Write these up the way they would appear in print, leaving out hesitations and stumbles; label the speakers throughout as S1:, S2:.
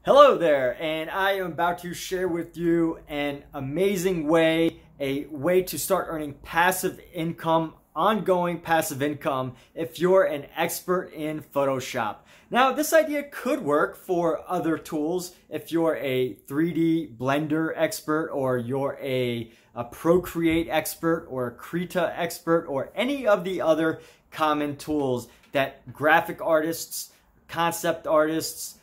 S1: Hello there, and I am about to share with you an amazing way, a way to start earning passive income, ongoing passive income, if you're an expert in Photoshop. Now, this idea could work for other tools if you're a 3D Blender expert, or you're a Procreate expert, or a Krita expert, or any of the other common tools that graphic artists, concept artists,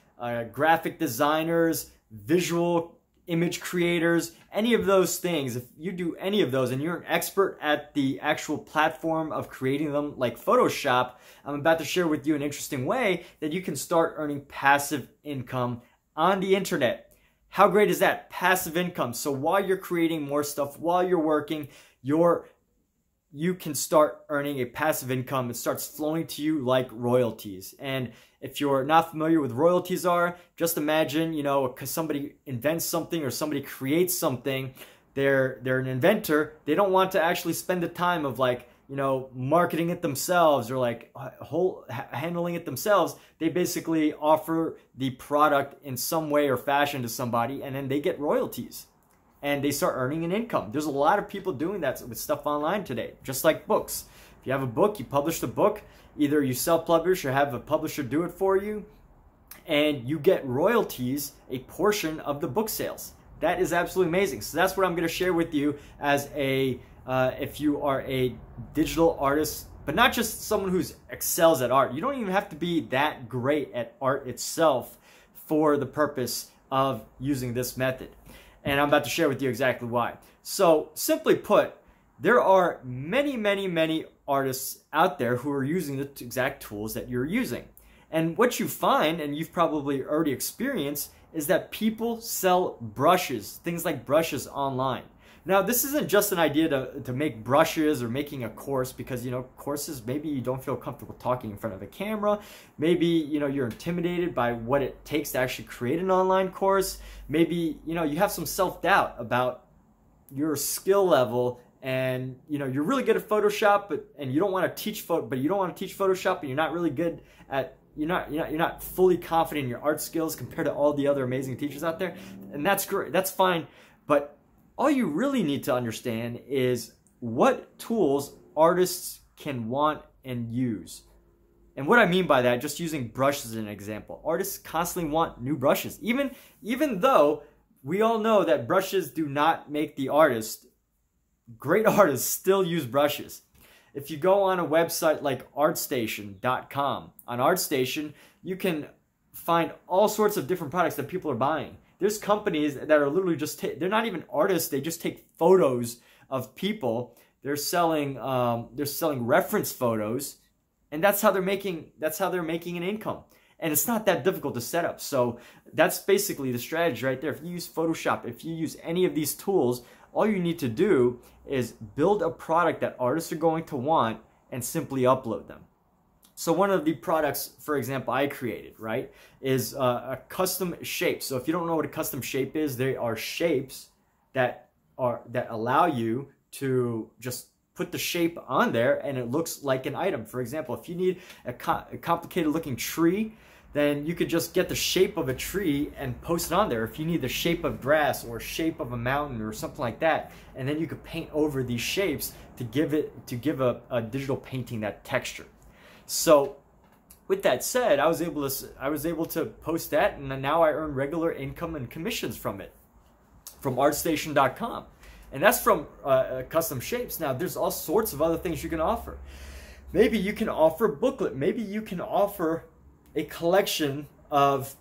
S1: graphic designers, visual image creators, any of those things. If you do any of those and you're an expert at the actual platform of creating them like Photoshop, I'm about to share with you an interesting way that you can start earning passive income on the internet. How great is that? Passive income. So while you're creating more stuff, while you're working, you can start earning a passive income. It starts flowing to you like royalties. And if you're not familiar with royalties are, just imagine, because somebody invents something or somebody creates something, they're an inventor. They don't want to actually spend the time of marketing it themselves or handling it themselves. They basically offer the product in some way or fashion to somebody, and then they get royalties. And they start earning an income. There's a lot of people doing that with stuff online today, just like books. If you have a book, you publish the book, either you self-publish or have a publisher do it for you, and you get royalties, a portion of the book sales. That is absolutely amazing. So that's what I'm gonna share with you as if you are a digital artist, but not just someone who excels at art. You don't even have to be that great at art itself for the purpose of using this method. And I'm about to share with you exactly why. So simply put, there are many artists out there who are using the exact tools that you're using. And what you find, and you've probably already experienced, is that people sell brushes, things like brushes online. Now, this isn't just an idea to make brushes or making a course, because, courses, maybe you don't feel comfortable talking in front of a camera. Maybe, you're intimidated by what it takes to actually create an online course. Maybe, you have some self-doubt about your skill level, and, you're really good at Photoshop, and you don't want to teach Photoshop, and you're not really good at, you're not fully confident in your art skills compared to all the other amazing teachers out there. And that's great. That's fine. But all you really need to understand is what tools artists can want and use. And what I mean by that, just using brushes as an example. Artists constantly want new brushes. Even though we all know that brushes do not make the artist, great artists still use brushes. If you go on a website like ArtStation.com, on ArtStation, you can find all sorts of different products that people are buying. There's companies that are literally they're not even artists. They just take photos of people. They're selling reference photos, and that's how they're making an income. And it's not that difficult to set up. So that's basically the strategy right there. If you use Photoshop, if you use any of these tools, all you need to do is build a product that artists are going to want and simply upload them. So one of the products, for example, I created, right, is a custom shape. So if you don't know what a custom shape is, they are shapes that allow you to just put the shape on there and it looks like an item. For example, if you need a complicated looking tree, then you could just get the shape of a tree and post it on there. If you need the shape of grass or shape of a mountain or something like that, and then you could paint over these shapes to give a digital painting that texture. So with that said, I was able to post that, and now I earn regular income and commissions from it, from ArtStation.com. And that's from custom shapes. Now, there's all sorts of other things you can offer. Maybe you can offer a booklet. Maybe you can offer a collection of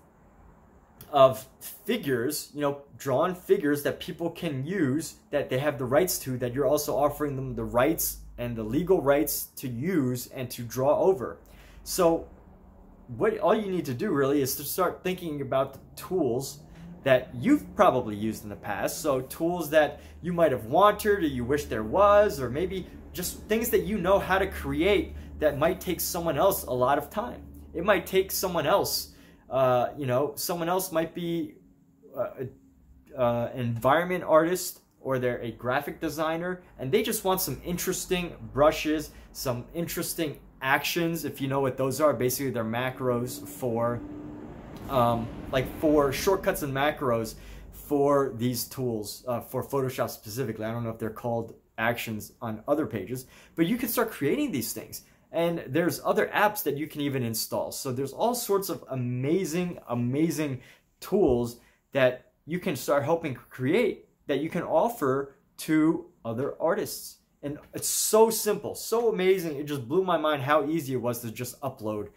S1: figures, drawn figures that people can use, that they have the rights to, that you're also offering them the rights and the legal rights to use and to draw over. So all you need to do really is to start thinking about the tools that you've probably used in the past. So tools that you might have wanted or you wish there was, or maybe just things that you know how to create that might take someone else a lot of time. It might take someone else, someone else might be an environment artist, or they're a graphic designer, and they just want some interesting brushes, some interesting actions, if you know what those are. Basically, they're macros for like for shortcuts and macros for these tools, for Photoshop specifically. I don't know if they're called actions on other pages, but you can start creating these things. And there's other apps that you can even install. So there's all sorts of amazing, amazing tools that you can start helping create that you can offer to other artists. And it's so simple, so amazing. It just blew my mind how easy it was to just upload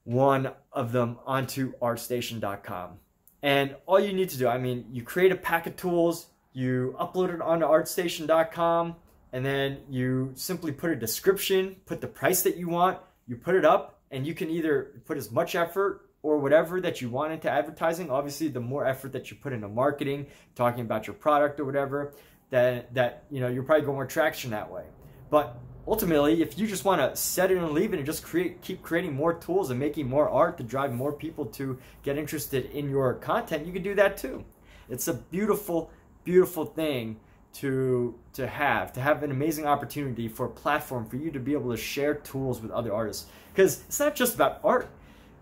S1: one of them onto ArtStation.com. And all you need to do, I mean, you create a pack of tools, you upload it onto ArtStation.com, and then you simply put a description, put the price that you want, you put it up, and you can either put as much effort or whatever that you want into advertising. Obviously, the more effort that you put into marketing, talking about your product or whatever, that you know, you're probably going more traction that way. But ultimately, if you just want to set it and leave it and just keep creating more tools and making more art to drive more people to get interested in your content, you can do that too. It's a beautiful, beautiful thing to have an amazing opportunity for a platform for you to be able to share tools with other artists. Because it's not just about art.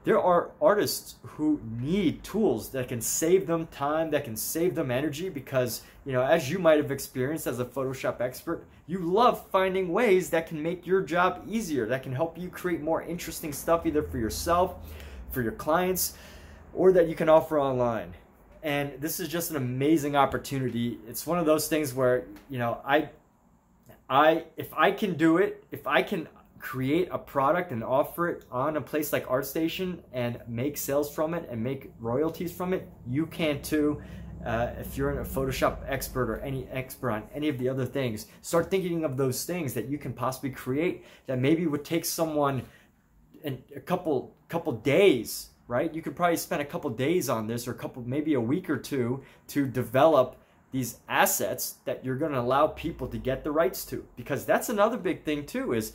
S1: There are artists who need tools that can save them time, that can save them energy, because, you know, as you might have experienced as a Photoshop expert, you love finding ways that can make your job easier, that can help you create more interesting stuff either for yourself, for your clients, or that you can offer online. And this is just an amazing opportunity. It's one of those things where, you know, if I can do it, if I can create a product and offer it on a place like ArtStation and make sales from it and make royalties from it, you can too. If you're a Photoshop expert or any expert on any of the other things, start thinking of those things that you can possibly create that maybe would take someone a couple days, right? You could probably spend a couple days on this, or maybe a week or two, to develop these assets that you're going to allow people to get the rights to. Because that's another big thing too, is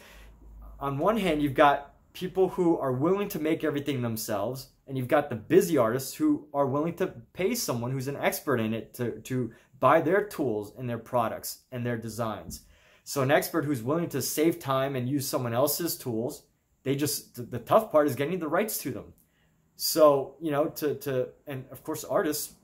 S1: on one hand, you've got people who are willing to make everything themselves, and you've got the busy artists who are willing to pay someone who's an expert in it to buy their tools and their products and their designs. So an expert who's willing to save time and use someone else's tools, the tough part is getting the rights to them. So, you know, and of course artists,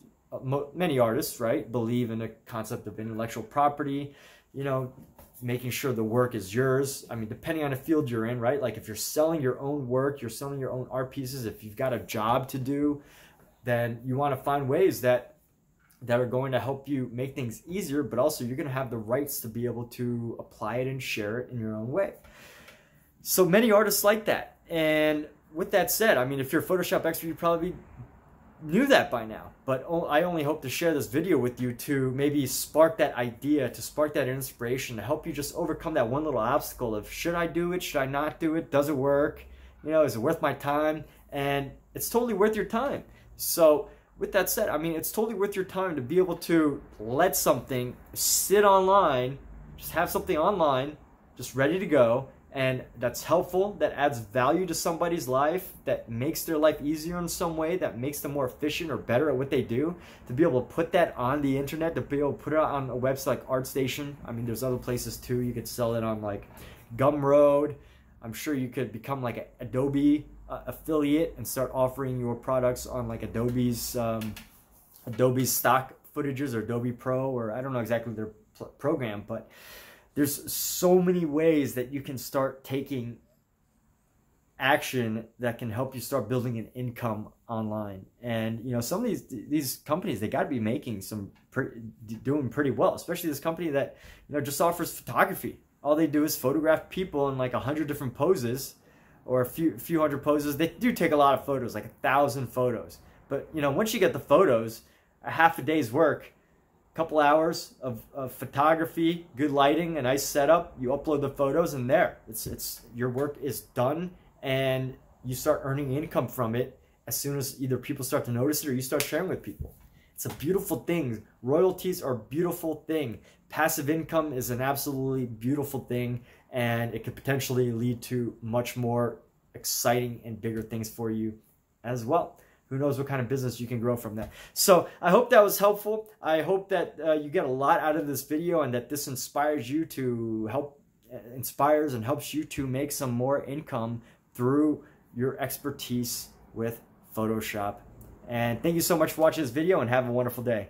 S1: many artists, right, believe in the concept of intellectual property, you know, making sure the work is yours. I mean, depending on the field you're in, right? Like if you're selling your own work, you're selling your own art pieces, if you've got a job to do, then you want to find ways that are going to help you make things easier, but also you're going to have the rights to be able to apply it and share it in your own way. So many artists like that. And with that said, I mean, if you're a Photoshop expert, you probably knew that by now, but I only hope to share this video with you to maybe spark that idea, to spark that inspiration, to help you just overcome that one little obstacle of, should I do it, should I not do it, does it work, you know, is it worth my time? And it's totally worth your time. So with that said, I mean, it's totally worth your time to be able to let something sit online, just have something online, just ready to go, and that's helpful, that adds value to somebody's life, that makes their life easier in some way, that makes them more efficient or better at what they do, to be able to put that on the internet, to be able to put it on a website like ArtStation. I mean, there's other places too. You could sell it on like Gumroad. I'm sure you could become like an Adobe affiliate and start offering your products on like Adobe's stock footages, or Adobe Pro, or I don't know exactly their program, but there's so many ways that you can start taking action that can help you start building an income online. And you know, some of these companies, they got to be making doing pretty well, especially this company that, you know, just offers photography. All they do is photograph people in like 100 different poses, or a few hundred poses. They do take a lot of photos, like 1,000 photos. But you know, once you get the photos, a half a day's work, couple hours of photography, good lighting, a nice setup, you upload the photos, and there, it's your work is done, and you start earning income from it as soon as either people start to notice it or you start sharing with people. It's a beautiful thing. Royalties are a beautiful thing. Passive income is an absolutely beautiful thing, and it could potentially lead to much more exciting and bigger things for you as well. Who knows what kind of business you can grow from that. So I hope that was helpful. I hope that you get a lot out of this video, and that this inspires you to inspires and helps you to make some more income through your expertise with Photoshop And thank you so much for watching this video, and have a wonderful day.